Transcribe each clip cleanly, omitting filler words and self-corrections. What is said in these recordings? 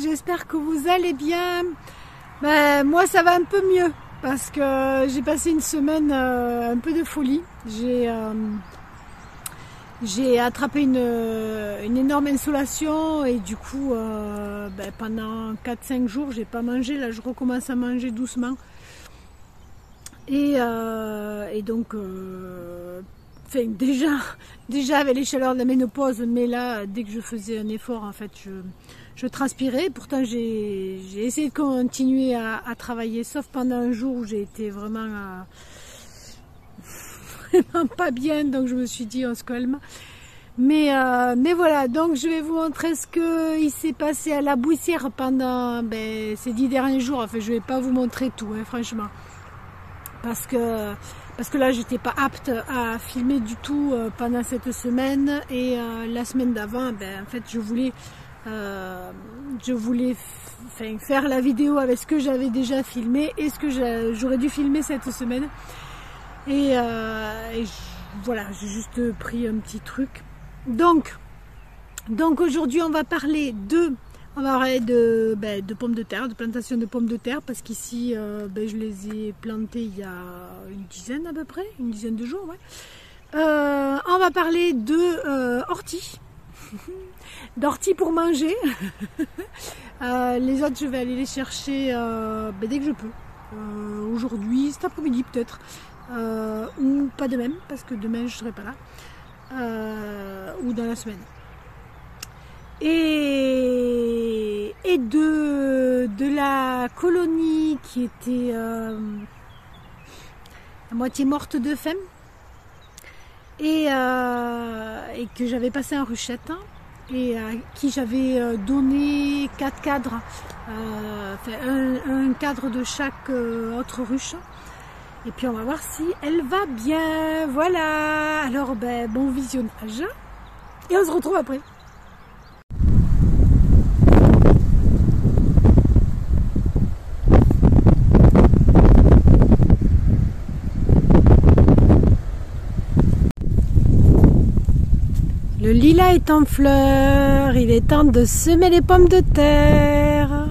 j'espère que vous allez bien. Ben, moi ça va un peu mieux parce que j'ai passé une semaine un peu de folie. J'ai attrapé une énorme insolation et du coup pendant 4-5 jours j'ai pas mangé. Là je recommence à manger doucement et donc déjà avec les chaleurs de la ménopause, mais là dès que je faisais un effort en fait je transpirais. Pourtant j'ai essayé de continuer à travailler, sauf pendant un jour où j'ai été vraiment pas bien, donc je me suis dit on se calme. Mais voilà, donc je vais vous montrer ce qu'il s'est passé à la Boussière pendant ces 10 derniers jours. Enfin je vais pas vous montrer tout franchement, parce que là j'étais pas apte à filmer du tout pendant cette semaine, et la semaine d'avant en fait je voulais faire la vidéo avec ce que j'avais déjà filmé et ce que j'aurais dû filmer cette semaine. Voilà, j'ai juste pris un petit truc. Donc aujourd'hui on va parler de pommes de terre, de plantation de pommes de terre, parce qu'ici je les ai plantées il y a une dizaine à peu près, une dizaine de jours. Ouais. On va parler de orties, d'orties pour manger. Les autres je vais aller les chercher dès que je peux. Aujourd'hui, cet après-midi peut-être. Ou pas de même, parce que demain je serai pas là, ou dans la semaine, et de la colonie qui était à moitié morte de faim, et que j'avais passé en ruchette, et à qui j'avais donné 4 cadres, un cadre de chaque autre ruche. Et puis on va voir si elle va bien. Voilà. Alors bon visionnage. Et on se retrouve après. Le lilas est en fleurs. Il est temps de semer les pommes de terre.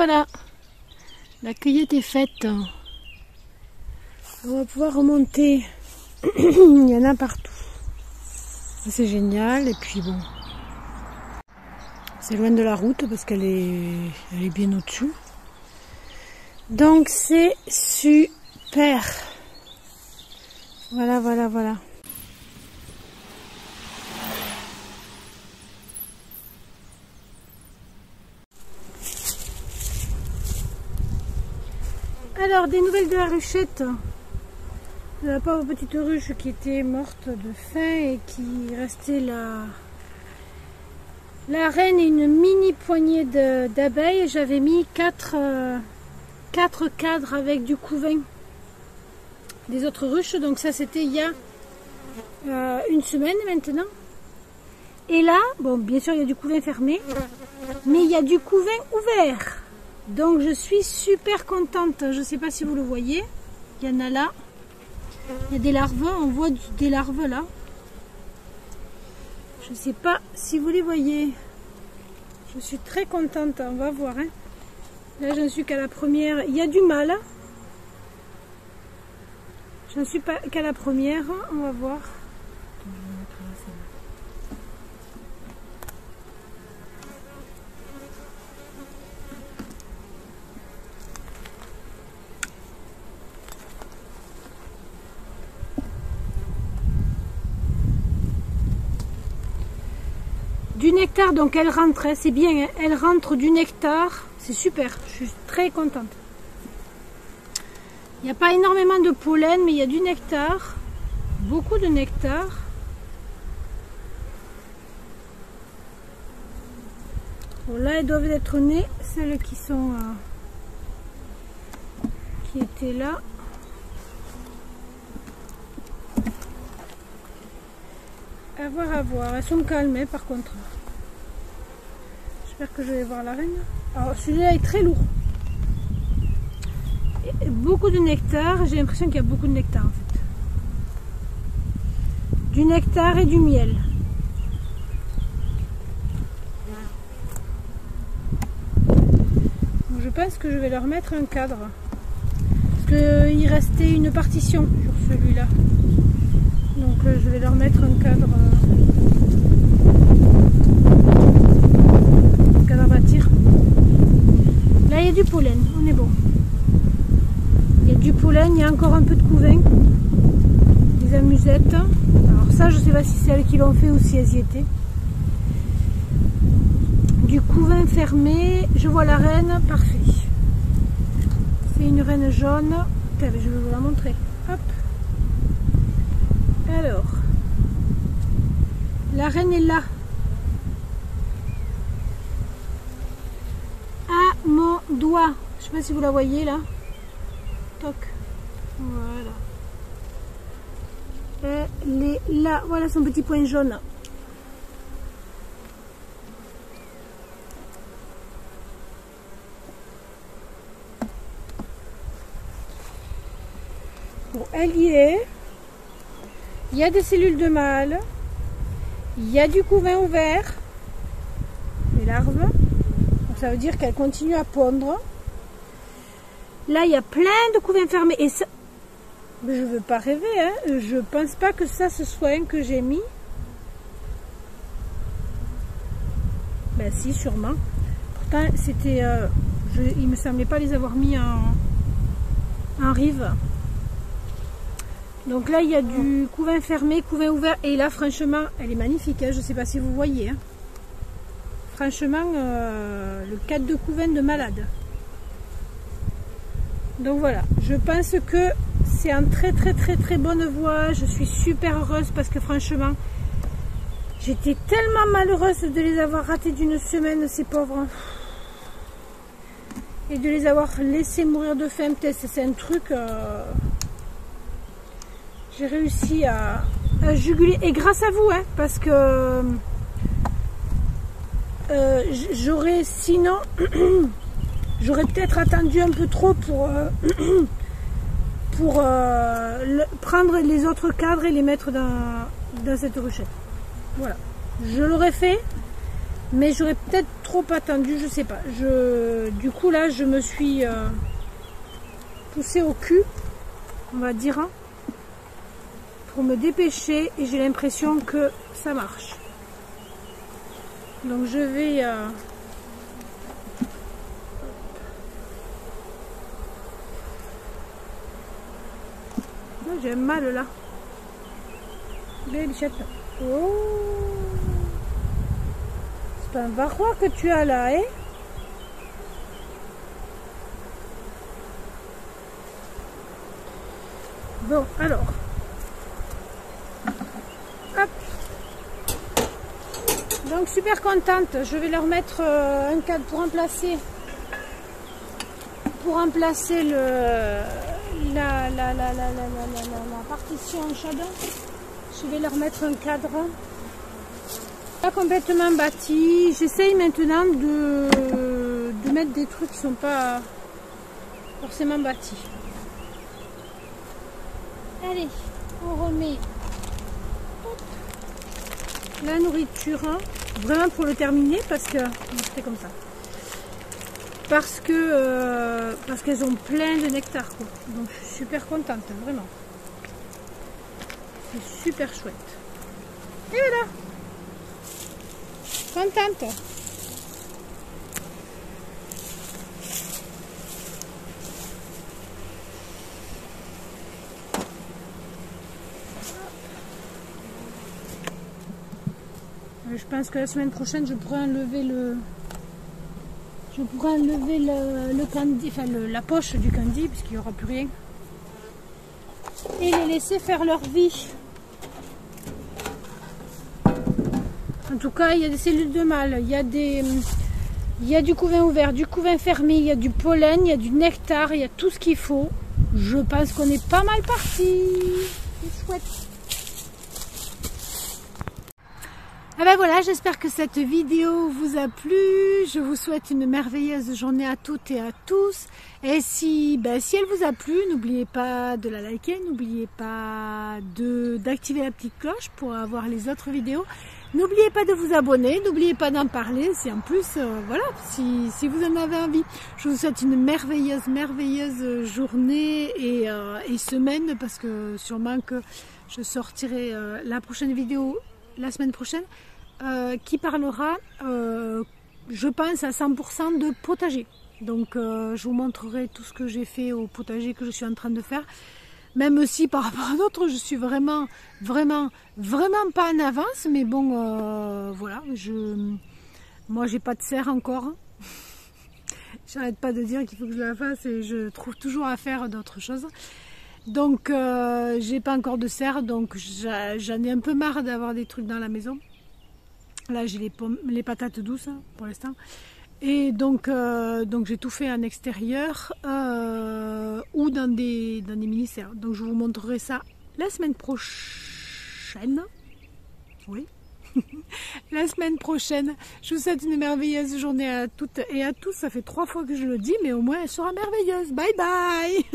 voilà, la cueillette est faite. On va pouvoir remonter. Il y en a partout. C'est génial. Et puis bon, c'est loin de la route parce qu'elle est bien au-dessus. Donc c'est super. Voilà, voilà, voilà. Alors, des nouvelles de la ruchette. De la pauvre petite ruche qui était morte de faim et qui restait la reine et une mini poignée d'abeilles. J'avais mis 4 cadres avec du couvain des autres ruches. Donc ça c'était il y a une semaine maintenant. Et là, bon bien sûr il y a du couvain fermé, mais il y a du couvain ouvert. Donc je suis super contente. Je ne sais pas si vous le voyez. Il y en a là. Il y a des larves. On voit des larves là. Je ne sais pas si vous les voyez. Je suis très contente. On va voir. Hein. Là j'en suis qu'à la première. Il y a du mâle. J'en suis pas qu'à la première. On va voir. Du nectar, donc elle rentre, hein, c'est bien, hein, elle rentre du nectar, c'est super, je suis très contente. Il n'y a pas énormément de pollen, mais il y a du nectar, beaucoup de nectar. Bon, là, elles doivent être nées, celles qui sont, qui étaient là. À voir, elles sont calmes hein, par contre. J'espère que je vais voir la reine. Alors celui-là est très lourd. Et beaucoup de nectar, j'ai l'impression qu'il y a beaucoup de nectar en fait. Du nectar et du miel. Donc, je pense que je vais leur mettre un cadre. Parce qu'il restait une partition sur celui-là. Donc je vais leur mettre un cadre à bâtir. Là il y a du pollen, on est bon. Il y a du pollen, il y a encore un peu de couvain. Des amusettes. Alors ça je sais pas si c'est elles qui l'ont fait ou si elles y étaient. Du couvain fermé, je vois la reine, parfait. C'est une reine jaune. Je vais vous la montrer. Hop. Alors, la reine est là. À mon doigt. Je ne sais pas si vous la voyez là. Toc. Voilà. Elle est là. Voilà son petit point jaune. Bon, elle y est. Il y a des cellules de mâle, il y a du couvain ouvert, les larves, donc ça veut dire qu'elles continuent à pondre. Là il y a plein de couvains fermés et ça, je ne veux pas rêver, hein. Je pense pas que ça ce soit un que j'ai mis. Ben si, sûrement. Pourtant c'était, il me semblait pas les avoir mis en rive. Donc là il y a du couvain fermé, couvain ouvert et là franchement elle est magnifique, hein, je ne sais pas si vous voyez. Hein. Franchement le cadre de couvain de malade. Donc voilà, je pense que c'est en très bonne voie, je suis super heureuse parce que franchement j'étais tellement malheureuse de les avoir ratés d'une semaine ces pauvres. Et de les avoir laissés mourir de faim, c'est un truc... J'ai réussi à juguler, et grâce à vous, hein, parce que j'aurais sinon, j'aurais peut-être attendu un peu trop pour prendre les autres cadres et les mettre dans cette ruchette. Voilà, je l'aurais fait, Mais j'aurais peut-être trop attendu, je sais pas. Du coup là, je me suis poussée au cul, on va dire, hein, pour me dépêcher, et j'ai l'impression que ça marche. Donc je vais... J'ai mal là. Belle bichette. Oh, c'est pas un varroa que tu as là, hein? Bon, alors. Hop. Donc super contente. Je vais leur mettre un cadre pour remplacer la partition en chadin. Je vais leur mettre un cadre. Pas complètement bâti. J'essaye maintenant de mettre des trucs qui sont pas forcément bâtis. Allez, on remet la nourriture, hein, vraiment pour le terminer, parce que c'est comme ça. Parce qu'elles ont plein de nectar, quoi. Donc je suis super contente, hein, vraiment. C'est super chouette. Et voilà. Contente. Je pense que la semaine prochaine, je pourrai enlever le candy, enfin la poche du candy, puisqu'il n'y aura plus rien. Et les laisser faire leur vie. En tout cas, il y a des cellules de mâle, il y a du couvain ouvert, du couvain fermé, il y a du pollen, il y a du nectar, il y a tout ce qu'il faut. Je pense qu'on est pas mal parti. C'est chouette. Et ben voilà, j'espère que cette vidéo vous a plu. Je vous souhaite une merveilleuse journée à toutes et à tous. Et si elle vous a plu, n'oubliez pas de la liker, n'oubliez pas d'activer la petite cloche pour avoir les autres vidéos. N'oubliez pas de vous abonner, n'oubliez pas d'en parler. Si en plus, voilà, si vous en avez envie. Je vous souhaite une merveilleuse journée et semaine, parce que sûrement que je sortirai la prochaine vidéo la semaine prochaine. Qui parlera, je pense, à 100% de potager. Donc je vous montrerai tout ce que j'ai fait au potager que je suis en train de faire. Même si par rapport à d'autres, je suis vraiment pas en avance. Mais bon, voilà, moi j'ai pas de serre encore. J'arrête pas de dire qu'il faut que je la fasse et je trouve toujours à faire d'autres choses. Donc j'ai pas encore de serre, donc j'en ai un peu marre d'avoir des trucs dans la maison. Là j'ai les patates douces, hein, pour l'instant. Et donc j'ai tout fait en extérieur ou dans des mini-serres. Donc je vous montrerai ça la semaine prochaine. Oui. La semaine prochaine. Je vous souhaite une merveilleuse journée à toutes et à tous. Ça fait 3 fois que je le dis, mais au moins elle sera merveilleuse. Bye bye.